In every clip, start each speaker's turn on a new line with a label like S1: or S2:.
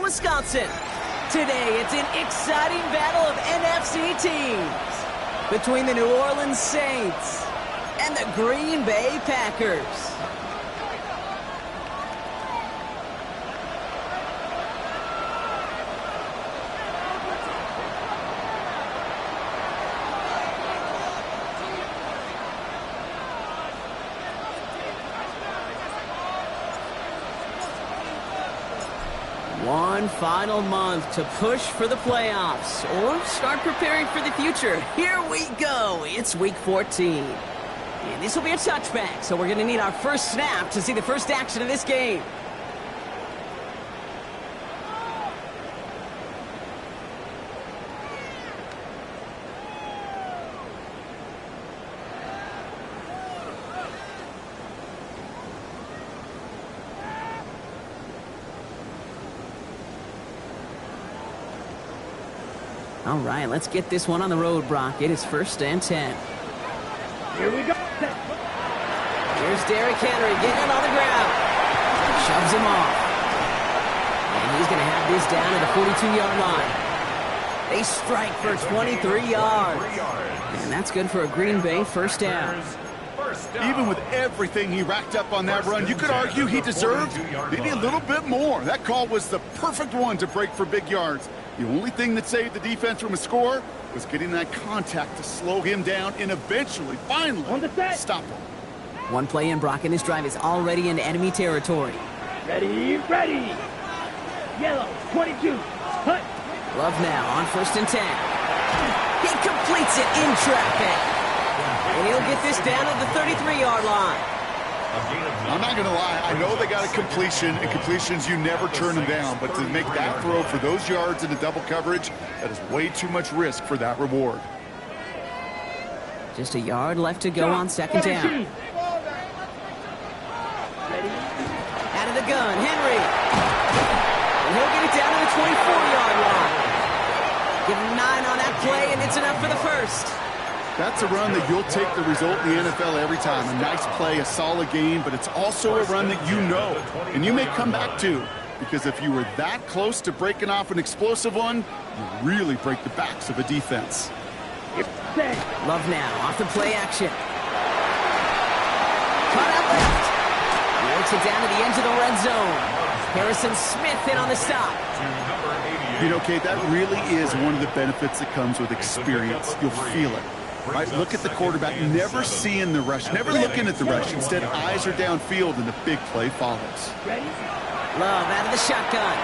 S1: Wisconsin. Today, it's an exciting battle of NFC teams between the New Orleans Saints and the Green Bay Packers. One final month to push for the playoffs or start preparing for the future. Here we go. It's week 14. And this will be a touchback, so we're going to need our first snap to see the first action of this game. All right, let's get this one on the road, Brock. It is 1st and 10.
S2: Here we go.
S1: Here's Derrick Henry getting it on the ground. Shoves him off. And he's going to have this down at the 42-yard line. They strike for 23 yards. And that's good for a Green Bay first down.
S3: Even with everything he racked up on that run, you could argue he deserved maybe a little bit more. That call was the perfect one to break for big yards. The only thing that saved the defense from a score was getting that contact to slow him down and eventually, finally, stop him.
S1: One play in, Brock, and his drive is already into enemy territory.
S2: Ready, ready. Yellow, 22. Hut.
S1: Love now on 1st and 10. He completes it in traffic. And he'll get this down at the 33-yard line.
S3: I'm not going to lie. I know they got a completion, and completions, you never turn them down. But to make that throw for those yards into double coverage, that is way too much risk for that reward.
S1: Just a yard left to go on 2nd down. Out of the gun, Henry. And he'll get it down to the 24-yard line. Give him 9 on that play, and it's enough for the first.
S3: That's a run that you'll take the result in the NFL every time. A nice play, a solid game, but it's also a run that you know, and you may come back to. Because if you were that close to breaking off an explosive one, you really break the backs of a defense.
S1: Love now, off the play action. Cut out left. Works it down to the edge of the red zone. Harrison Smith in on the stop.
S3: You know, Kate, that really is one of the benefits that comes with experience. You'll feel it. Right, look at the quarterback, never seeing the rush, never looking at the rush. Instead, eyes are downfield, and the big play follows.
S1: Love out of the shotgun.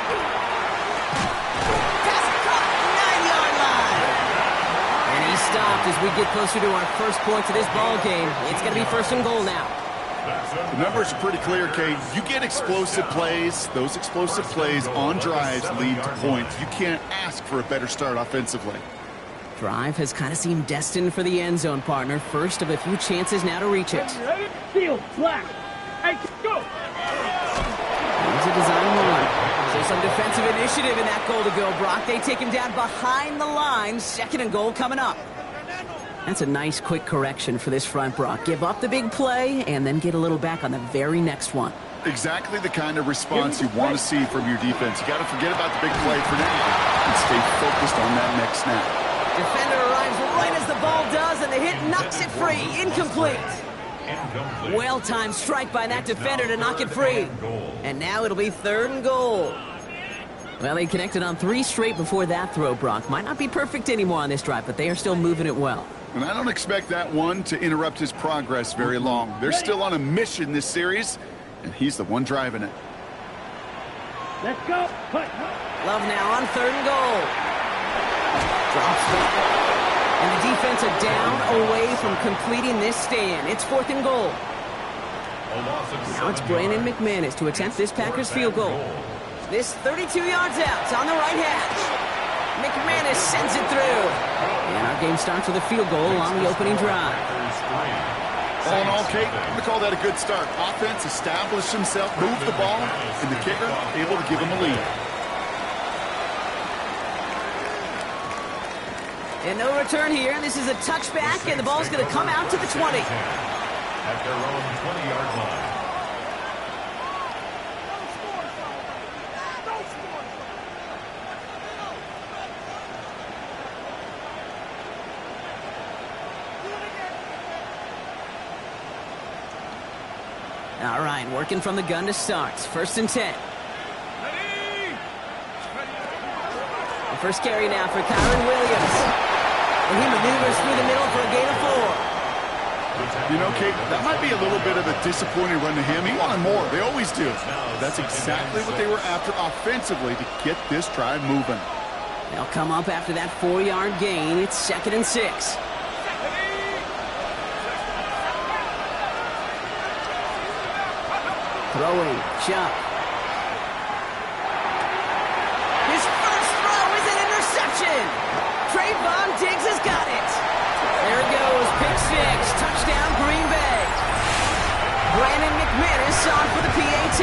S1: Pass caught, 9-yard line. And he stopped as we get closer to our first point to this ball game. It's going to be 1st and goal now.
S3: The numbers are pretty clear, Kate. You get explosive plays. Those explosive plays on drives lead to points. You can't ask for a better start offensively.
S1: Drive has kind of seemed destined for the end zone, partner. First of a few chances now to reach it.
S2: Field, flat. Hey, go.
S1: Here's a design one. There's some defensive initiative in that goal to go, Brock. They take him down behind the line. 2nd and goal coming up. That's a nice quick correction for this front, Brock. Give up the big play and then get a little back on the very next one.
S3: Exactly the kind of response you want to see from your defense. You got to forget about the big play for now and stay focused on that next snap.
S1: Defender arrives right as the ball does, and the hit knocks it free. Incomplete. Well-timed strike by that defender to knock it free. And now it'll be 3rd and goal. Well, they connected on 3 straight before that throw, Brock. Might not be perfect anymore on this drive, but they are still moving it well.
S3: And I don't expect that one to interrupt his progress very long. They're still on a mission this series, and he's the one driving it.
S2: Let's go.
S1: Love now on 3rd and goal. Drops back. And the defense are down away from completing this stand. It's 4th and goal. Now it's Brandon McManus to attempt this Packers field goal. This 32 yards out. It's on the right hash. McManus sends it through. And our game starts with a field goal on the opening drive.
S3: All in all, Kate, I'm going to call that a good start. Offense established himself, moved the ball, and the kicker able to give him a lead.
S1: And no return here. This is a touchback, and the ball's going to come out to the 20.
S4: At their own 20-yard line.
S1: All right, working from the gun to start. 1st and 10. The first carry now for Kyron Williams. And he maneuvers through the middle for a gain of 4.
S3: You know, Kate, that might be a little bit of a disappointing run to him. He wanted more. They always do. That's exactly what they were after offensively to get this drive moving.
S1: They'll come up after that 4-yard gain. It's 2nd and 6. Throwing, Chubb. His first throw is an interception. Trayvon Diggs has got it. There it goes, pick 6, touchdown Green Bay. Brandon McManus on for the PAT.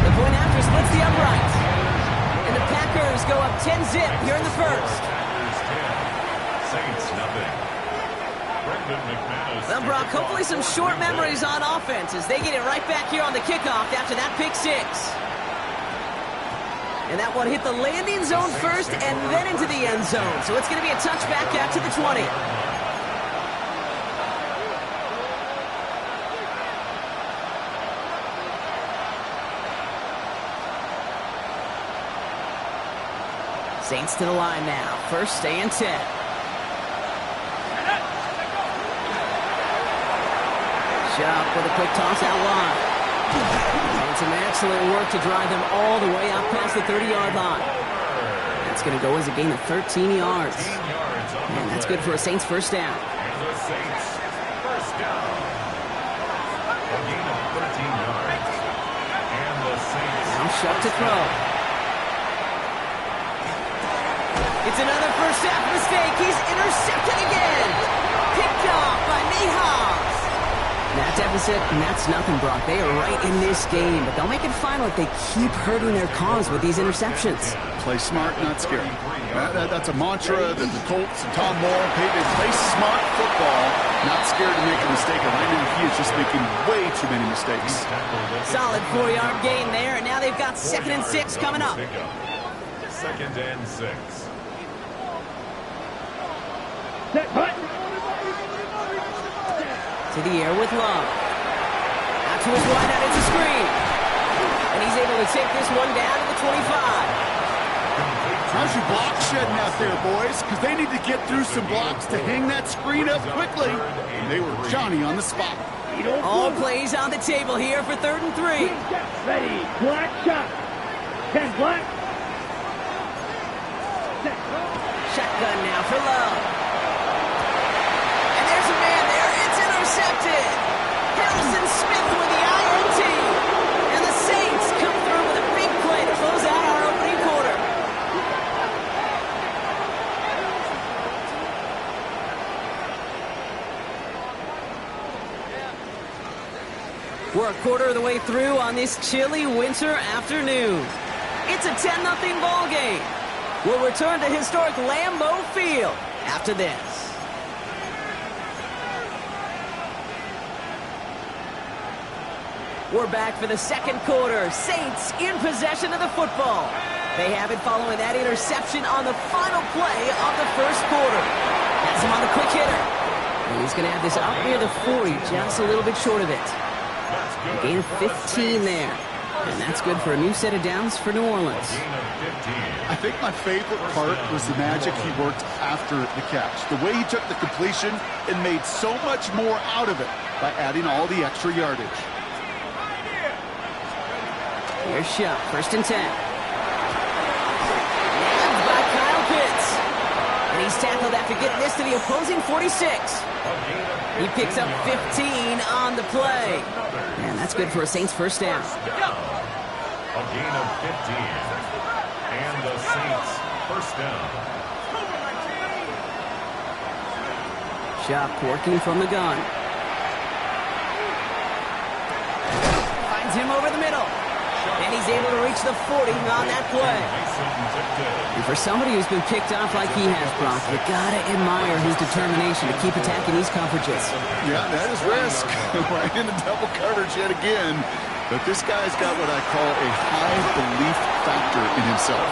S1: The point after splits the upright. And the Packers go up 10-zip here in the first.
S4: Saints nothing.
S1: Well, Brock, hopefully some short memories on offense as they get it right back here on the kickoff after that pick 6. And that one hit the landing zone first and then into the end zone. So it's going to be a touchback out to the 20. Saints to the line now. 1st and 10. Chubb with a quick toss out wide. And some excellent work to drive them all the way out past the 30-yard line. That's going to go as a gain of 13 yards. And that's good for a Saints first down.
S4: And the Saints first down. A gain of 13 yards. And the Saints.
S1: Now Chubb to throw. It's another first half mistake. He's intercepted again. Picked off by Nate Hobbs. That deficit, and that's nothing, Brock. They are right in this game, but they'll make it final if they keep hurting their cause with these interceptions.
S3: Play smart, not scared. That's a mantra that the Colts and Tom Moore paid. They play smart football, not scared to make a mistake. And right now he is just making way too many mistakes.
S1: Solid 4-yard gain there, and now they've got 2nd and 6 coming up.
S4: 2nd and 6.
S2: Set, hut.
S1: To the air with Love. Out to his wide out, it's a screen. And he's able to take this one down to the 25.
S3: How's your block shedding out there, boys? Because they need to get through some blocks to hang that screen up quickly. And they were Johnny on the spot.
S1: All plays on the table here for 3rd and 3.
S2: Ready, black shot. 10 black. Set.
S1: Shotgun now for Love. And there's a man there. It's intercepted. Harrison Smith with the INT. And the Saints come through with a big play to close out our opening quarter. We're a quarter of the way through on this chilly winter afternoon. It's a 10-0 ball game. We'll return to historic Lambeau Field after this. We're back for the 2nd quarter. Saints in possession of the football. They have it following that interception on the final play of the 1st quarter. That's him on the quick hitter. And he's going to have this up near the 40, just a little bit short of it. A gain of 15 there. And that's good for a new set of downs for New Orleans.
S3: I think my favorite part was the magic he worked after the catch. The way he took the completion and made so much more out of it by adding all the extra yardage.
S1: Here's Shupp, 1st and 10. Nabbed by Kyle Pitts. And he's tackled after getting this to the opposing 46. He picks up 15 on the play. And that's good for a Saints first down.
S4: A gain of 15. And the Saints first down.
S1: Shupp working from the gun. Finds him over the middle. And he's able to reach the 40 on that play. And for somebody who's been picked off like he has, Brock, you gotta admire his determination to keep attacking these coverages.
S3: Yeah, that is risk. Right into double coverage yet again. But this guy's got what I call a high belief factor in himself.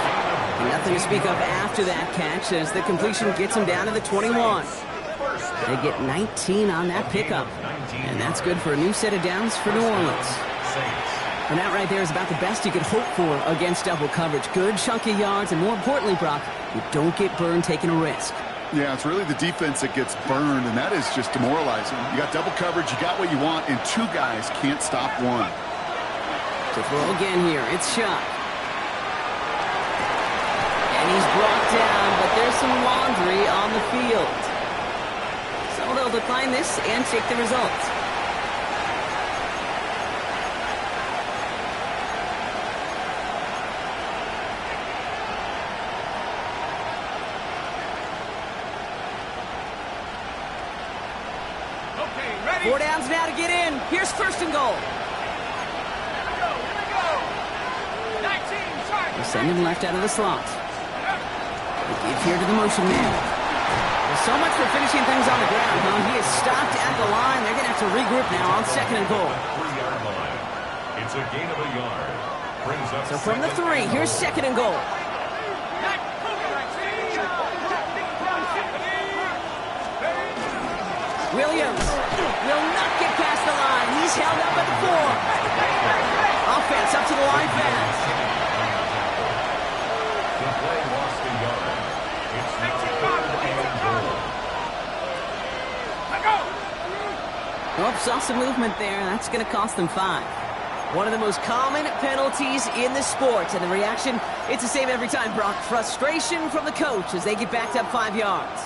S1: Nothing to speak of after that catch as the completion gets him down to the 21.
S4: First
S1: They get 19 on that pickup. And that's good for a new set of downs for New Orleans. And that right there is about the best you could hope for against double coverage. Good chunky yards, and more importantly, Brock, you don't get burned taking a risk.
S3: Yeah, it's really the defense that gets burned, and that is just demoralizing. You got double coverage, you got what you want, and two guys can't stop one.
S1: To throw again here, it's Shock. And he's brought down, but there's some laundry on the field. So they'll decline this and take the results.
S2: Ready?
S1: 4 downs now to get in. Here's first and goal.
S2: Here we go. 19, sorry.
S1: They send him left out of the slot. They give here to the motion man. Well, so much for finishing things on the ground, huh? He is stopped at the line. They're going to have to regroup now on second and goal.
S4: 3-yard line. It's a gain of a yard. Brings up
S1: So from the 3, here's second and goal. Williams will not get past the line. He's held up at the 4. Offense up to the line fast.
S4: The play lost a yard. It's now 3rd and goal.
S1: Oops, saw some movement there. That's going to cost them 5. One of the most common penalties in the sport. And the reaction, it's the same every time, Brock. Frustration from the coach as they get backed up 5 yards.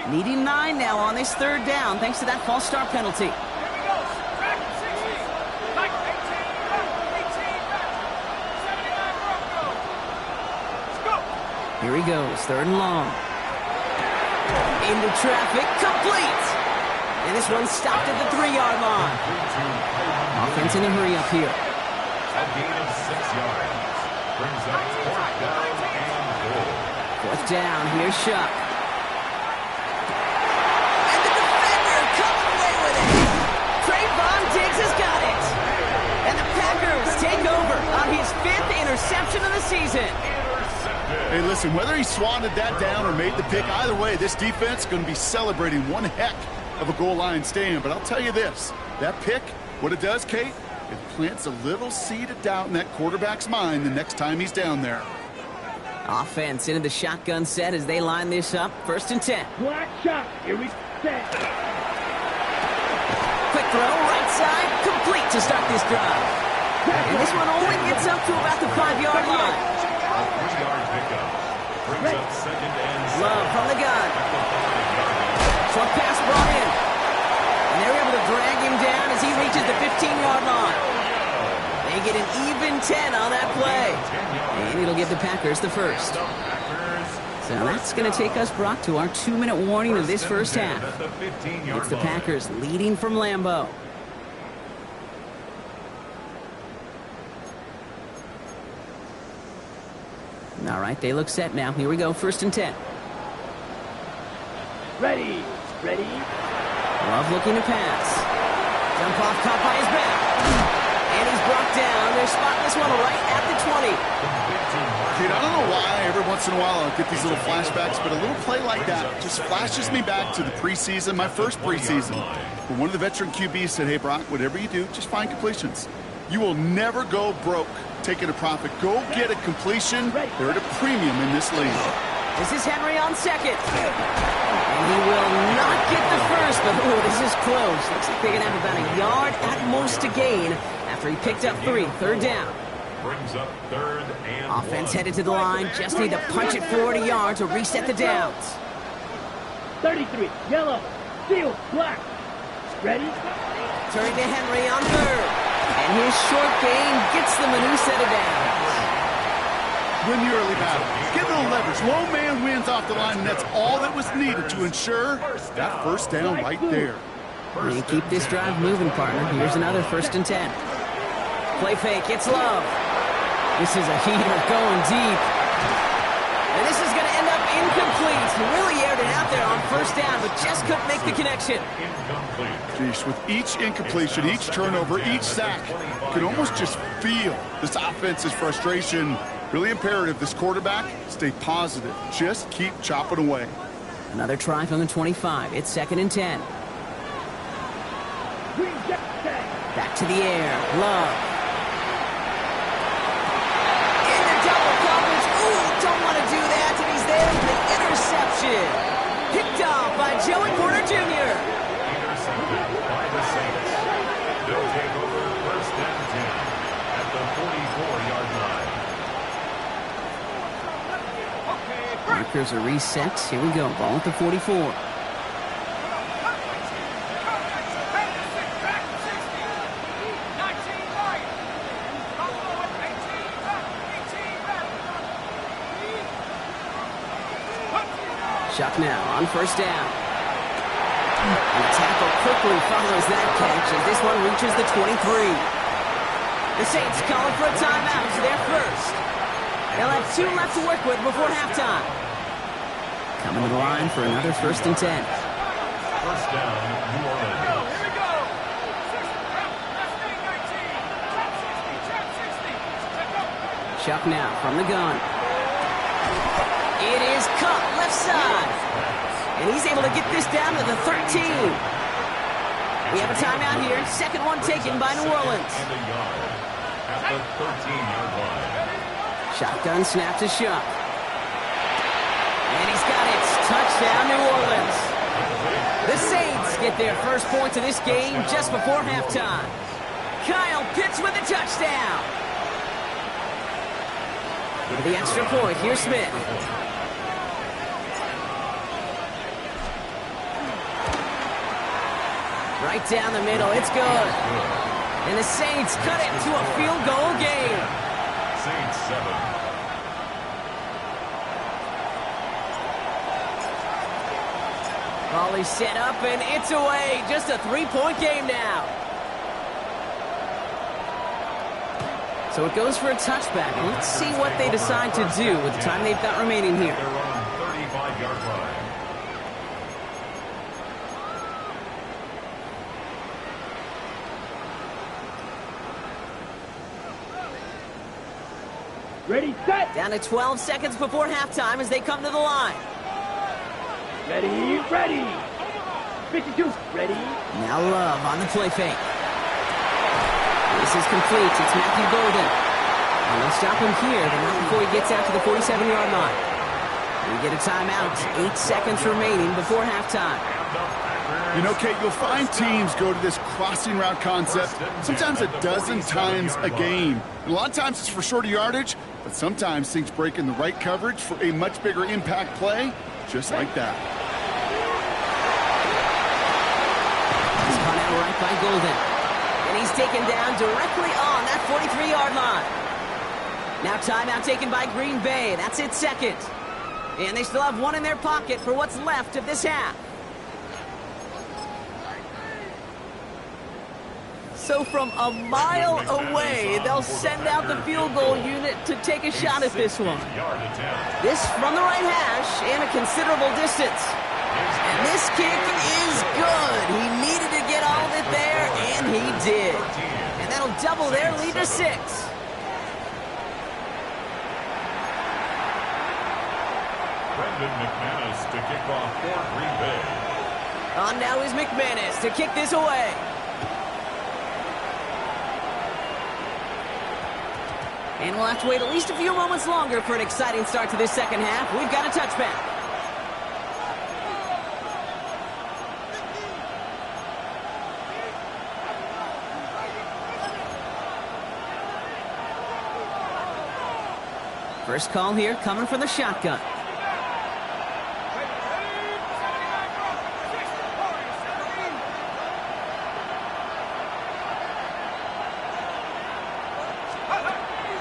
S1: Needing 9 now on this 3rd down, thanks to that false start penalty. Here he goes, 3rd and long. Into traffic, complete! And this one stopped at the 3-yard line. Offense in a hurry up here.
S4: A gain of 6 yards. Brings up 4th down and goal.
S1: 4th down, here's Shock. And the defender comes away with it. Trayvon Diggs has got it. And the Packers take over on his 5th interception of the season.
S3: Hey, listen, whether he swatted that down or made the pick, either way, this defense is going to be celebrating one heck of a goal line stand. But I'll tell you this, that pick, what it does, Kate, it plants a little seed of doubt in that quarterback's mind the next time he's down there.
S1: Offense into the shotgun set as they line this up. 1st and 10.
S2: Black shot. Here we set.
S1: Quick throw, right side, complete to start this drive. And this one only gets up to about the 5-yard line.
S4: A 3-yard pickup. Brings up 2nd and 7.
S1: Love from the gun. Short pass brought in. And they're able to drag him down as he reaches the 15-yard line. They get an even 10 on that play. And it'll give the Packers the first. So that's going to take us, Brock, to our 2-minute warning of this first half. It's the Packers leading from Lambeau. All right, they look set now. Here we go, 1st and 10.
S2: Ready.
S1: Love looking to pass. Jump off, caught by his back. And he's brought down. They're spotting this one right at the 20.
S3: Dude, I don't know why every once in a while I'll get these little flashbacks, but a little play like that just flashes me back to the preseason, my first preseason. When one of the veteran QBs said, hey, Brock, whatever you do, just find completions. You will never go broke taking a profit. Go get a completion. They're at a premium in this league.
S1: This is Henry on second. And he will not get the first, but ooh, this is close. Looks like they're going to have about a yard at most to gain after he picked up 3. 3rd down.
S4: Brings up 3rd and
S1: Offense
S4: 1.
S1: headed to the line. Just need to punch it 40 yards or reset the downs.
S2: 33. Yellow. Steel. Black. Ready.
S1: Turning to Henry on 3rd. And his short gain gets them a new set of downs.
S3: Win the early battle. Get a little leverage. Low man wins off the line, and that's all that was needed to ensure that first down right there.
S1: And keep this drive moving, partner. Here's another 1st and 10. Play fake. It's Love. This is a heater going deep. And this is going to end up incomplete. He really aired it out there on 1st down, but just couldn't make the connection.
S4: Incomplete.
S3: Jeez, with each incompletion, each turnover, each sack, you can almost just feel this offense's frustration Really imperative this quarterback stay positive. Just keep chopping away.
S1: Another try from the 25. It's 2nd and 10. Back to the air. Love. In the double coverage. Ooh, don't want to do that. And he's there with the interception. Picked off by Joey Porter Jr.
S4: Intercepted by the Saints. They'll take over 1st and 10 at the 44-yard line.
S1: Markers are reset. Here we go. Ball at the 44. Chuck now on 1st down. And the tackle quickly follows that catch as this one reaches the 23. The Saints calling for a timeout to their first. They'll have 2 left to work with before halftime. Coming to the line for another 1st and 10.
S4: 1st down, New Orleans.
S1: Chuck now from the gun. It is cut left side. And he's able to get this down to the 13. We have a timeout here. 2nd one taken by New Orleans.
S4: And a yard at the 13-yard line.
S1: Shotgun snap to Chuck. And he's got it. Touchdown, New Orleans. The Saints get their first points of this game just before halftime. Kyle Pitts with a touchdown. For the extra point, here's Smith. Right down the middle, it's good. And the Saints cut it to a field goal game.
S4: Saints 7.
S1: Volley set up and it's away. Just a 3-point game now. So it goes for a touchback. Let's see what they decide to do with the time they've got remaining here.
S4: They're on 35-yard line.
S2: Ready, set.
S1: Down to 12 seconds before halftime as they come to the line.
S2: Ready, ready. 52, ready.
S1: Now Love on the play fake. This is complete. It's Matthew Golden. And they'll stop him here, but not before he gets out to the 47-yard line. We get a timeout. 8 seconds remaining before halftime.
S3: You know, Kate, you'll find teams go to this crossing route concept sometimes a dozen times a game. And a lot of times it's for shorter yardage, but sometimes things break in the right coverage for a much bigger impact play, just like that.
S1: He's caught out right by Golden. And he's taken down directly on that 43-yard line. Now timeout taken by Green Bay. That's its 2nd. And they still have 1 in their pocket for what's left of this half. So from a mile away, they'll send out the field goal unit to take a shot at this one. This from the right hash and a considerable distance. And this kick is good. He needed to get all of it there, and he did. And that'll double their lead to 6.
S4: Brendan McManus to kick off for Green Bay.
S1: On now is McManus to kick this away. And we'll have to wait at least a few moments longer for an exciting start to this second half. We've got a touchback. First call here coming from the shotgun.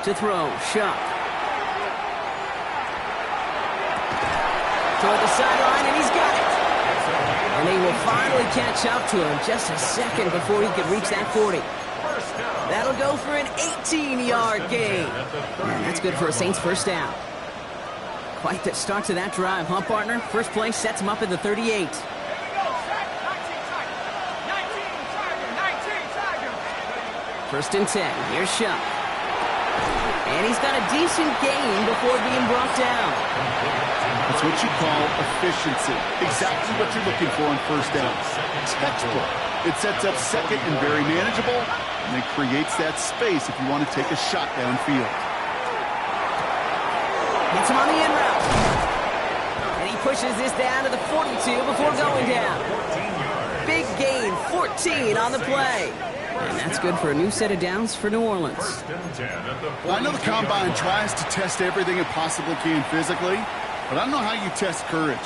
S1: To throw, Chuck. Toward the sideline, and he's got it. And they will finally catch up to him just a second before he could reach that 40. That'll go for an 18-yard gain. And that's good for a Saints first down. Quite the start to that drive, huh, partner? First play sets him up at the 38. First and 10. Here's Chuck. And he's got a decent gain before being brought down.
S3: That's what you call efficiency. Exactly what you're looking for on first down. Textbook. It sets up second and very manageable, and it creates that space if you want to take a shot downfield.
S1: Gets him on the in route. And he pushes this down to the 42 before going down. Big gain, 14 on the play. And that's good for a new set of downs for New Orleans.
S3: I know the Combine tries to test everything it possibly can physically, but I don't know how you test courage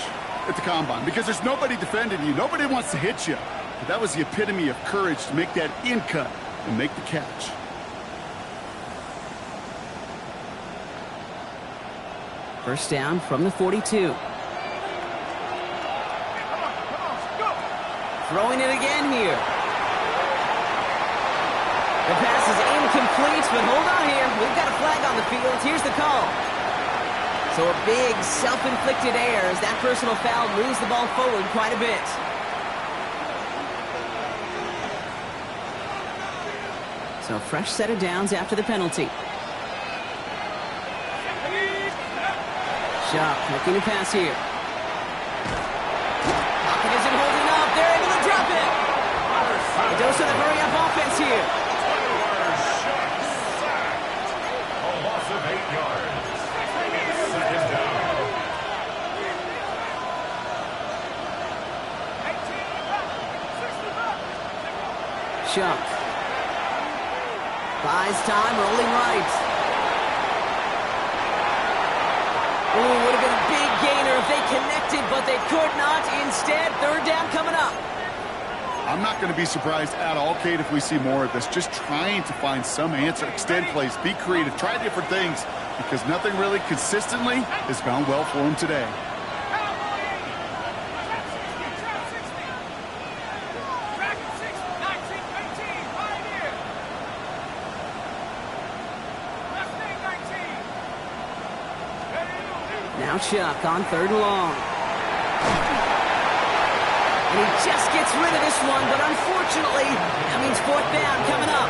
S3: at the Combine, because there's nobody defending you. Nobody wants to hit you. But that was the epitome of courage to make that in cut and make the catch.
S1: First down from the 42. Throwing it again here. The pass is incomplete, but hold on here. We've got a flag on the field. Here's the call. So a big self-inflicted error as that personal foul moves the ball forward quite a bit. So a fresh set of downs after the penalty. Sharp looking to pass here. Pocket isn't holding up. They're able to drop it. A dose of the hurry-up offense here.
S4: A loss of 8 yards. Second down.
S1: Sharp. Buys time, rolling right. Ooh, would have been a big gainer if they connected, but they could not. Instead, third down coming up.
S3: I'm not going to be surprised at all, Kate, if we see more of this. Just trying to find some answer. Extend plays, be creative, try different things, because nothing really consistently has gone well for him today.
S1: Now Chuck on third and long. And he just gets rid of this one, but unfortunately, that means fourth down coming up.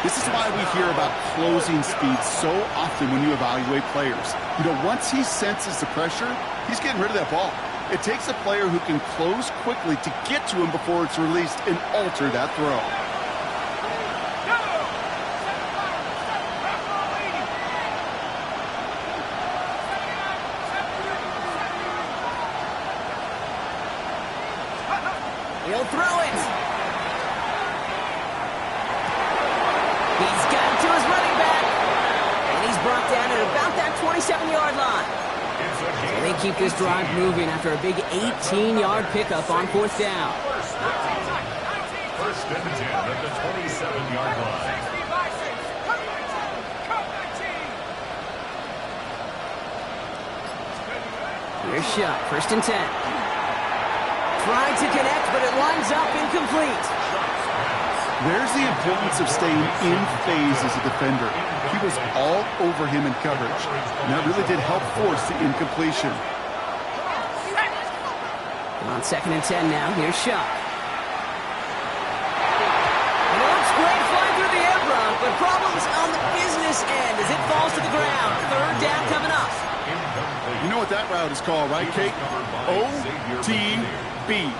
S3: This is why we hear about closing speed so often when you evaluate players. You know, once he senses the pressure, he's getting rid of that ball. It takes a player who can close quickly to get to him before it's released and alter that throw.
S1: He'll throw it. He's got it to his running back. And he's brought down at about that 27-yard line. So they keep this drive moving after a big 18-yard pickup on fourth down.
S4: First and 10 at the 27-yard line.
S1: Here's Shuck, first and 10. Tried to connect, but it lines up incomplete.
S3: There's the importance of staying in phase as a defender. He was all over him in coverage, and that really did help force the incompletion.
S1: On second and 10 now, here's Shuck. And it looks great flying through the air, Brock, but problems on the business end as it falls to the ground. Third down coming up.
S3: You know what that route is called, right, Kate? OTB,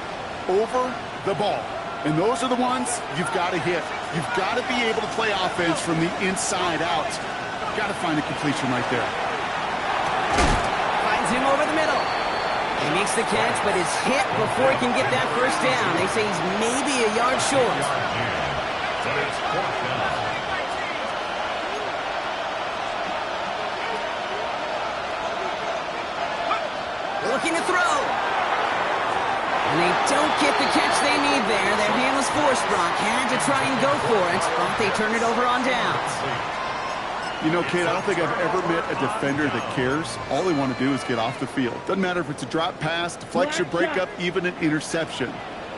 S3: over the ball. And those are the ones you've got to hit. You've got to be able to play offense from the inside out. Got to find a completion right there.
S1: Finds him over the middle. He makes the catch, but is hit before he can get that first down. They say he's maybe a yard short.
S4: So it's fourth down.
S1: Looking to throw. And they don't get the catch they need there. Their hand was forced, Brock. Had to try and go for it, but they turn it over on downs.
S3: You know, Kate, I don't think I've ever met a defender that cares. All they want to do is get off the field. Doesn't matter if it's a drop pass, deflection, breakup, even an interception.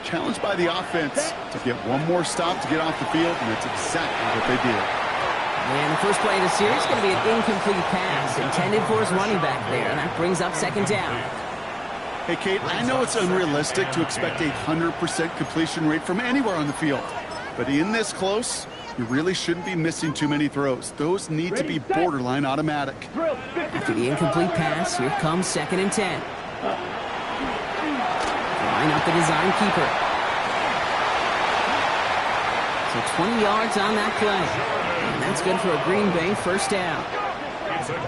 S3: Challenged by the offense to get one more stop to get off the field, and that's exactly what they did.
S1: And the first play of the series is going to be an incomplete pass intended for his running back there. And that brings up second down.
S3: Hey, Kate, I know it's unrealistic to expect a 100% completion rate from anywhere on the field. But in this close, You really shouldn't be missing too many throws. Those need to be borderline automatic.
S1: After the incomplete pass, here comes 2nd and 10. Line up the design keeper. So 20 yards on that play. And that's good for a Green Bay first down.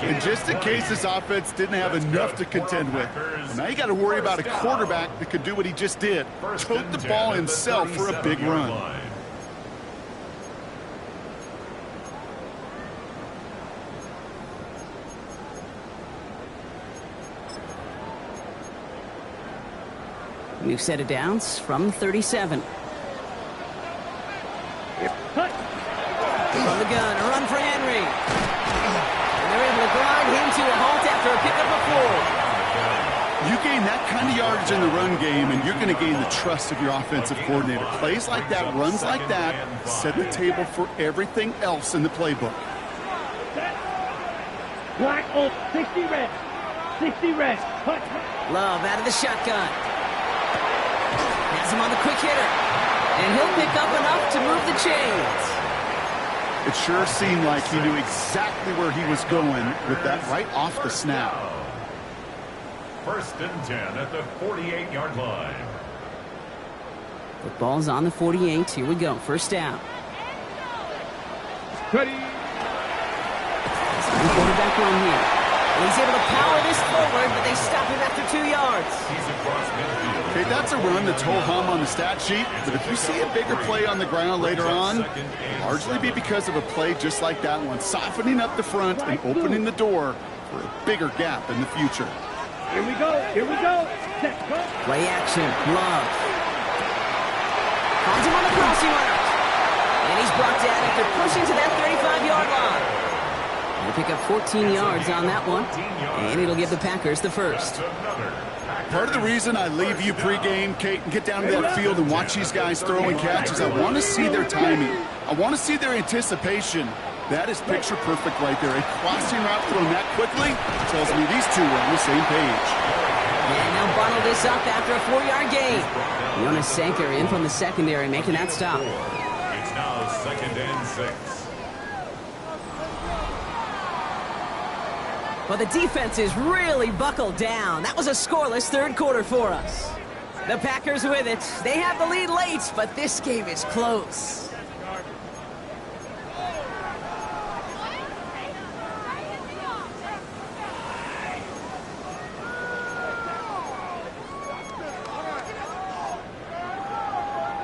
S3: And just in case this offense didn't have enough to contend with, now you got to worry about a quarterback that could do what he just did. Tote the ball himself for a big run.
S1: New set of downs from 37. From the gun, a run for Henry. And they're able to grind him to a halt after a pickup of 4.
S3: You gain that kind of yardage in the run game, and you're going to gain the trust of your offensive coordinator. Plays like that, runs like that, set the table for everything else in the playbook.
S2: Black Oak, 60 red. 60 red.
S1: Love out of the shotgun. Has him on the quick hitter. And he'll pick up enough to move the chains.
S3: It sure seemed like he knew exactly where he was going with that right off the snap.
S4: 1st and 10 at the 48-yard line.
S1: The ball's on the 48. Here we go. First down.
S2: Ready.
S1: Quarterback run here. And he's able to power this forward, but they stop him after 2 yards.
S4: He's across midfield.
S3: Okay, that's a run that's ho-hum on the stat sheet, but if you see a bigger play on the ground later on, it'll largely be because of a play just like that one, softening up the front and opening the door for a bigger gap in the future.
S2: Here we go. Here we go. Set, go.
S1: Play action. Love. Finds him on the crossing route. And he's brought down after pushing to that 35-yard line. They pick up 14 yards on that one, and it'll give the Packers the first.
S3: Part of the reason I leave you pregame, Kate, and get down to that field and watch these guys throw and catch is I want to see their timing. I want to see their anticipation. That is picture perfect right there. A crossing route thrown that quickly tells me these two are on the same page.
S1: And now bottle this up after a 4-yard gain. Jonas Sanker in from the secondary making that stop.
S4: It's now 2nd and 6.
S1: Well, the defense is really buckled down. That was a scoreless 3rd quarter for us. The Packers with it. They have the lead late, but this game is close.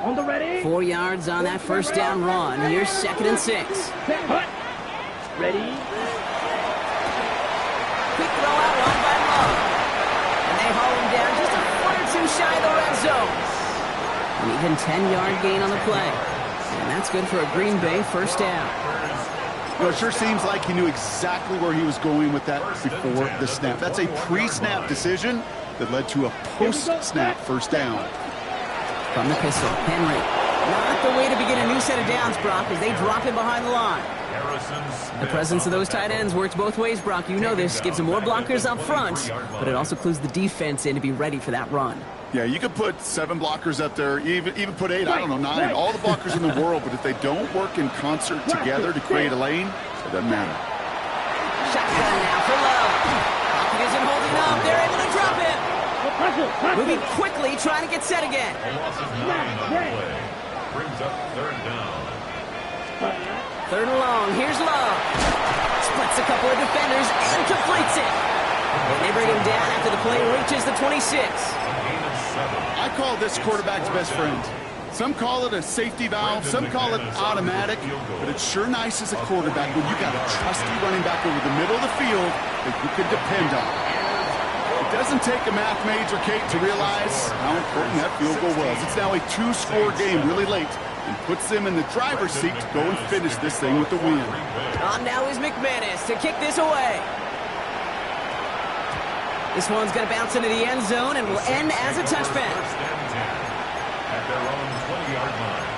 S2: On the ready.
S1: 4 yards on that first down run. Here's 2nd and 6.
S2: Set, hut. Ready.
S1: Quick throw out run by Love. And they haul him down just a foot or two shy of the red zone. An even 10-yard gain on the play. And that's good for a Green Bay first down.
S3: Well, it sure seems like he knew exactly where he was going with that before the snap. That's a pre-snap decision that led to a post-snap first down.
S1: From the pistol, Henry. Not the way to begin a new set of downs, Brock, as they drop him behind the line. The presence of those tight ends works both ways, Brock. You know this. Gives them more blockers up front, but it also clues the defense in to be ready for that run.
S3: Yeah, you could put 7 blockers up there, even put 8, I don't know, 9, all the blockers in the world, but if they don't work in concert together to create a lane, it doesn't matter.
S1: Shotgun now for Love. Pocket isn't holding up. They're able to drop him. Moving quickly, trying to get set again.
S4: A loss of 9 on the play. Brings up 3rd down.
S1: 3rd and long. Here's Love. Splits a couple of defenders and completes it. And they bring him down after the play reaches the 26.
S3: I call this quarterback's best friend. Some call it a safety valve, some call it automatic, but it's sure nice as a quarterback when you got a trusty running back over the middle of the field that you can depend on. It doesn't take a math major, Kate, to realize how important that field goal was. It's now a 2-score game really late and puts them in the driver's seat to go and finish this thing with the win.
S1: On now is McManus to kick this away. This one's going to bounce into the end zone and will end as a touchback.
S4: First and 10 at their own 20-yard line.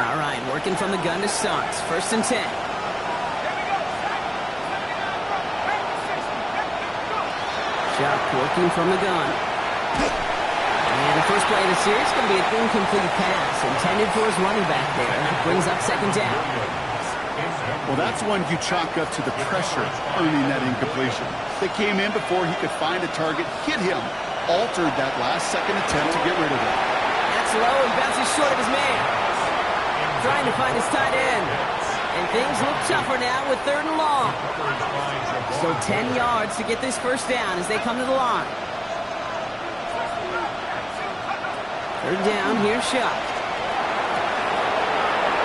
S1: All right, working from the gun to start. 1st and 10. Chuck working from the gun. And the first play of the series is going to be an incomplete pass intended for his running back there. It brings up second down.
S3: Well, that's one you chalk up to the pressure earning that incompletion. They came in before he could find a target, hit him, altered that last-second attempt to get rid of it.
S1: That's low and bounces short of his man. Trying to find his tight end. And things look tougher now with 3rd and long. So 10 yards to get this first down as they come to the line. 3rd down, here's Shuck.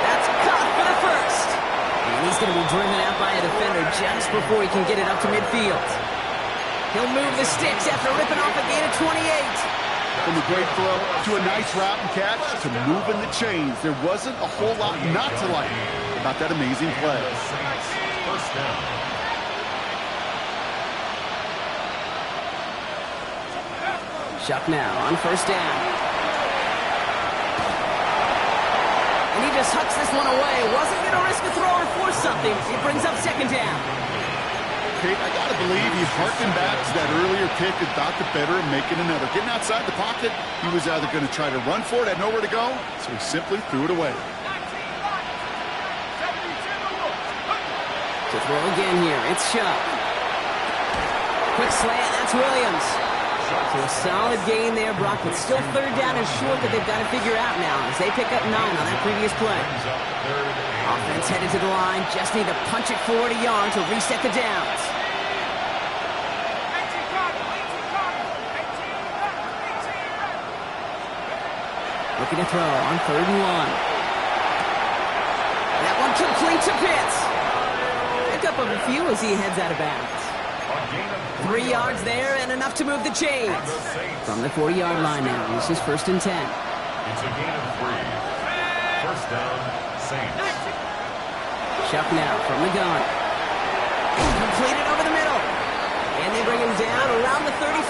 S1: That's caught for the first. And he's going to be driven out by a defender just before he can get it up to midfield. He'll move the sticks after ripping off a gain of 28.
S3: From a great throw to a nice route and catch to moving the chains. There wasn't a whole lot not to like about that amazing play.
S4: First down.
S1: Shuck now on 1st down. And he just hucks this one away. Wasn't going to risk a throw or force something. It brings up 2nd down.
S3: Kate, I got to believe he harkened back to that earlier pick and thought the better of making another. Getting outside the pocket, he was either going to try to run for it, had nowhere to go, so he simply threw it away.
S1: To throw again here, it's Shuck. Quick slant, that's Williams. So a solid gain there, Brock, but still 3rd down and short that they've got to figure out now as they pick up 9 on that previous play. Offense headed to the line, just need to punch it forward a yard to reset the downs. Looking to throw on 3rd and 1. That one complete to Pitts. Pick up a few as he heads out of bounds. 3 yards there and enough to move the chains. From the 40-yard line now, this is 1st and 10.
S4: It's a gain of 3. First down, Saints.
S1: Shuck now from the gun. Completed over the middle. And they bring him down around the 34.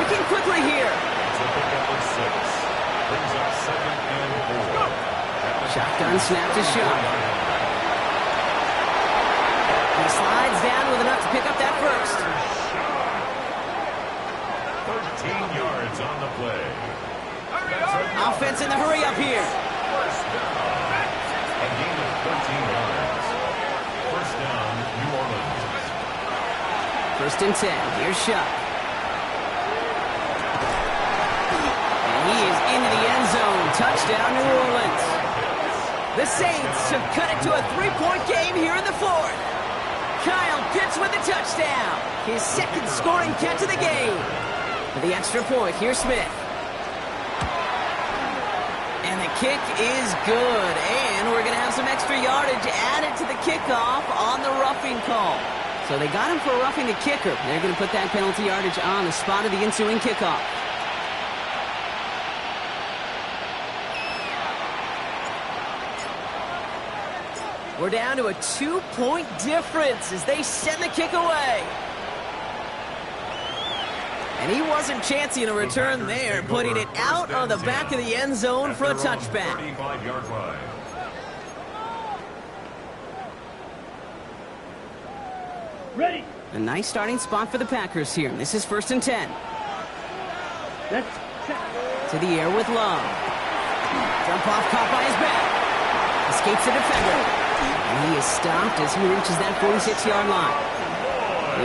S1: Working quickly here.
S4: Brings up 2nd and 4.
S1: Shotgun snap to Shuck. He slides down with enough to pick up that first.
S4: 13 yards on the play.
S1: Offense in the hurry up here.
S4: First down. A gain of 13 yards. First down, New Orleans.
S1: 1st and 10. Here's Shuck. And he is into the end zone. Touchdown, New Orleans. The Saints have cut it to a 3-point game here in the 4th. Kyle Pitts with a touchdown. His 2nd scoring catch of the game. For the extra point, here's Smith. And the kick is good. And we're going to have some extra yardage added to the kickoff on the roughing call. So they got him for roughing the kicker. They're going to put that penalty yardage on the spot of the ensuing kickoff. We're down to a 2-point difference as they send the kick away. And he wasn't chancing a return there, putting it out on the back of the end zone for a touchback.
S4: 35-yard line.
S2: Ready.
S1: A nice starting spot for the Packers here. This is 1st and 10.
S2: Let's
S1: To the air with Love. Jump off, caught by his back. Escapes the defender. And he is stopped as he reaches that 46-yard line.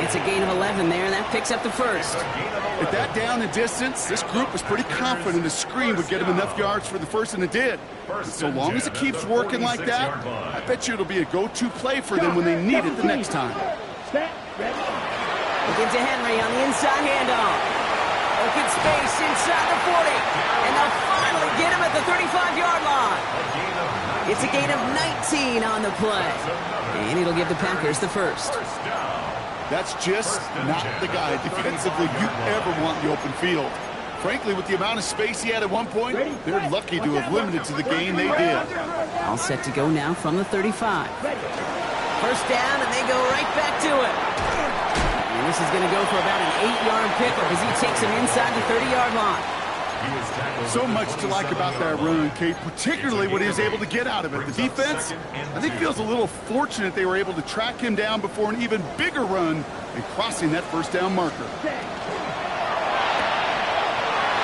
S1: It's a gain of 11 there, and that picks up the first.
S3: At that down and distance, this group was pretty confident the screen would get him enough yards for the first, and it did. And so long as it keeps working like that, I bet you it'll be a go-to play for them when they need it the next time.
S2: set. Ready.
S1: Looking to Henry on the inside handoff. Open space inside the 40. And they'll finally get him at the 35-yard line. It's a gain of 19 on the play. And it'll give the Packers the first.
S3: That's just not the guy defensively you ever want in the open field. Frankly, with the amount of space he had at one point, they're lucky to have limited to the gain they did.
S1: All set to go now from the 35. First down, and they go right back to it. And this is going to go for about an 8-yard pickup as he takes him inside the 30-yard line.
S3: So much to like about that run, Kate, particularly what he was able to get out of it. The defense, I think, feels a little fortunate they were able to track him down before an even bigger run and crossing that first down marker.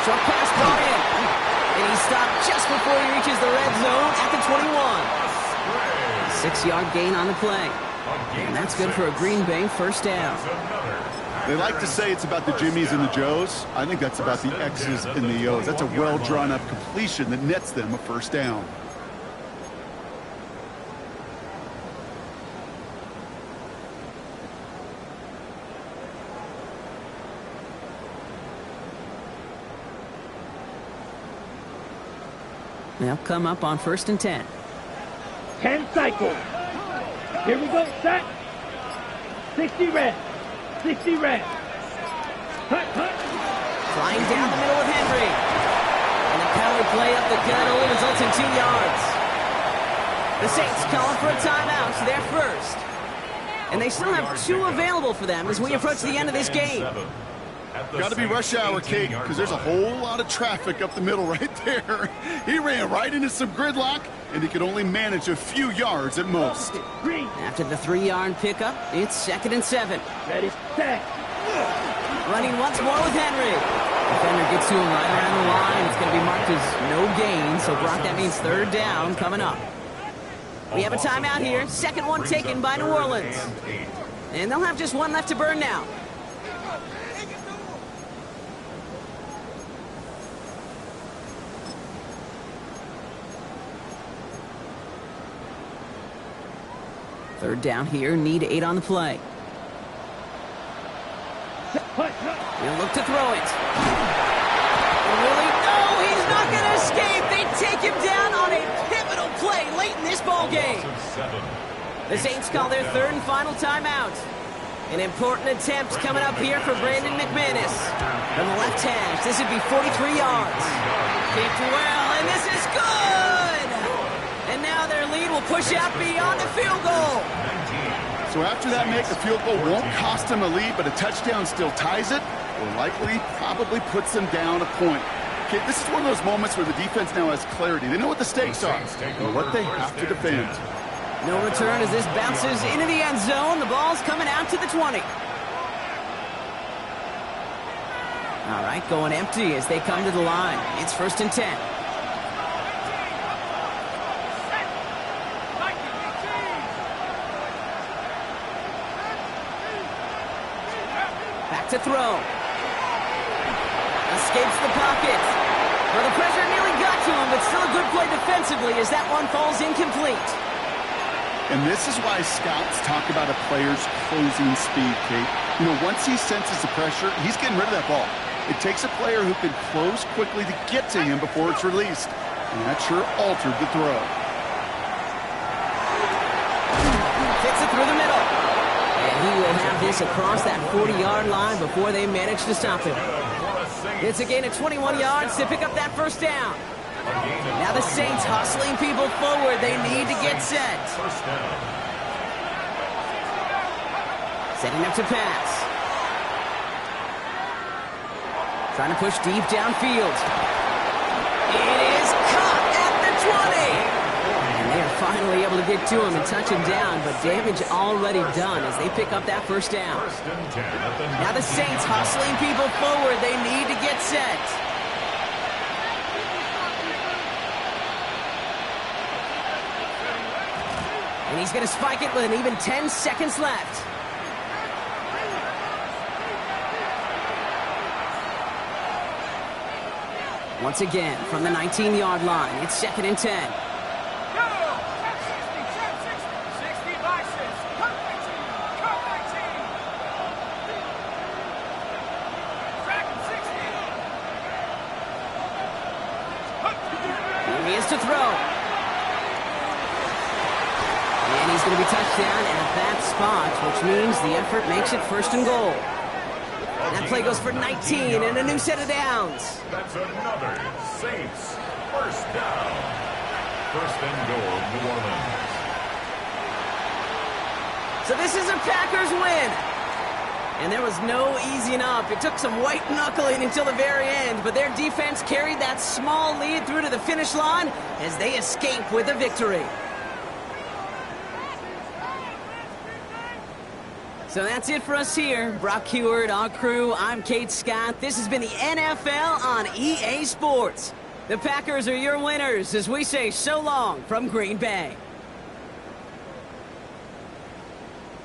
S1: Short pass brought in. And he stopped just before he reaches the red zone at the 21. 6-yard gain on the play. And that's good for a Green Bay first down.
S3: They like to say it's about the Jimmies and the Joes. I think that's about the X's and the O's. That's a well-drawn-up completion that nets them a first down.
S1: They'll come up on 1st and 10.
S2: 10 cycles. Here we go, set. 60 red. 60 red. Hut, hut.
S1: Flying down the middle of Henry. And the power play up the gut only results in 2 yards. The Saints calling for a timeout, so they're first. And they still have 2 available for them as we approach the end of this game.
S3: Got to be rush hour, Kate, because there's a whole lot of traffic up the middle right there. He ran right into some gridlock, and he could only manage a few yards at most.
S2: Green.
S1: After the 3-yard pickup, it's 2nd and 7.
S2: Ready, set.
S1: Running once more with Henry. Defender gets to him right around the line. It's going to be marked as no gain, so Brock, that means 3rd down coming up. We have a timeout here. 2nd one taken by New Orleans. And they'll have just 1 left to burn now. Third down here, need 8 on the play. He'll look to throw it. Really? No, he's not going to escape. They take him down on a pivotal play late in this ball game. The Saints call their 3rd and final timeout. An important attempt coming up here for Brandon McManus. From the left hash, this would be 43 yards. Kicked well, and this is good! And now their lead will push out beyond the field goal.
S3: So after that make, a field goal won't cost them a lead, but a touchdown still ties it, or likely probably puts them down a point. Okay, this is one of those moments where the defense now has clarity. They know what the stakes are and what they have to defend.
S1: No return as this bounces into the end zone. The ball's coming out to the 20. All right, going empty as they come to the line. It's 1st and 10. Back to throw. Escapes the pocket. Well, the pressure nearly got to him, but still a good play defensively as that one falls incomplete.
S3: And this is why scouts talk about a player's closing speed, Kate. You know, once he senses the pressure, he's getting rid of that ball. It takes a player who can close quickly to get to him before it's released. And that sure altered the throw.
S1: Fits it through the middle. And he will have this across that 40-yard line before they manage to stop him. It's a gain of 21 yards to pick up that 1st down. Now the Saints hustling people forward. They need to get set. Setting up to pass. Trying to push deep downfield. It is caught at the 20. And they are finally able to get to him and touch him down, but damage already done as they pick up that 1st down. Now the Saints hustling people forward. They need to get set. And he's going to spike it with an even 10 seconds left. Once again, from the 19-yard line, it's 2nd and 10. Here he is to throw. And he's going to be touched down at that spot, which means the effort makes it 1st and goal. That play goes for 19 and a new set of downs.
S4: That's another Saints 1st down. 1st and goal, New Orleans.
S1: So this is a Packers win. And there was no easing up. It took some white knuckling until the very end, but their defense carried that small lead through to the finish line as they escape with a victory. So that's it for us here. Brock Huard, our crew, I'm Kate Scott. This has been the NFL on EA Sports. The Packers are your winners as we say so long from Green Bay.